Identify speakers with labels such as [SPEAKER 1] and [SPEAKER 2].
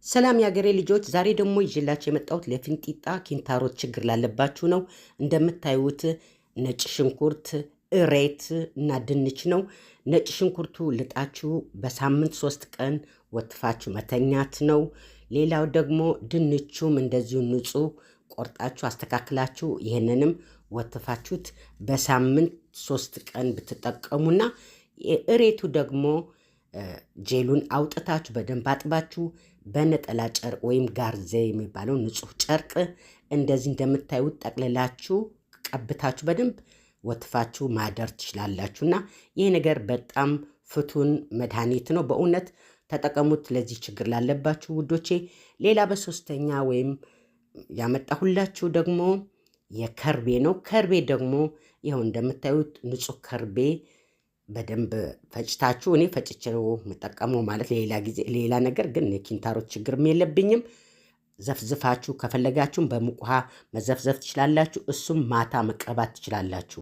[SPEAKER 1] ሰላም የአገሬ ልጆች፣ ዛሬ ደግሞ ይዤላችሁ የመጣሁት ለፊንጢጣ ኪንታሮት ችግር ላለባችሁ ነው። እንደምታዩት ነጭ ሽንኩርት፣ እሬት እና ድንች ነው። ነጭ ሽንኩርቱ ልጣችሁ በሳምንት 3 ቀን ወትፋችሁ መተኛት ነው። ሌላው ደግሞ ድንቹም እንደዚሁ ንጹህ ቆርጣችሁ አስተካክላችሁ ይህንንም ወትፋችሁት በሳምንት 3 ቀን ብትጠቀሙና እሬቱ ደግሞ ጄሉን አውጥታችሁ በደንብ አጥባችሁ በነጠላ ጨርቅ ወይም ጋርዜ የሚባለው ንጹህ ጨርቅ እንደዚህ እንደምታዩት ጠቅልላችሁ ቀብታችሁ በደንብ ወትፋችሁ ማደር ትችላላችሁና ይህ ነገር በጣም ፍቱን መድኃኒት ነው። በእውነት ተጠቀሙት ለዚህ ችግር ላለባችሁ ውዶቼ። ሌላ በሶስተኛ ወይም ያመጣሁላችሁ ደግሞ የከርቤ ነው። ከርቤ ደግሞ ይኸው እንደምታዩት ንጹህ ከርቤ በደንብ ፈጭታችሁ፣ እኔ ፈጭቼ ነው የምጠቀመው ማለት ሌላ ነገር ግን የኪንታሮት ችግርም የለብኝም። ዘፍዝፋችሁ ከፈለጋችሁም በሙቅ ውሃ መዘፍዘፍ ትችላላችሁ። እሱም ማታ መቀባት ትችላላችሁ።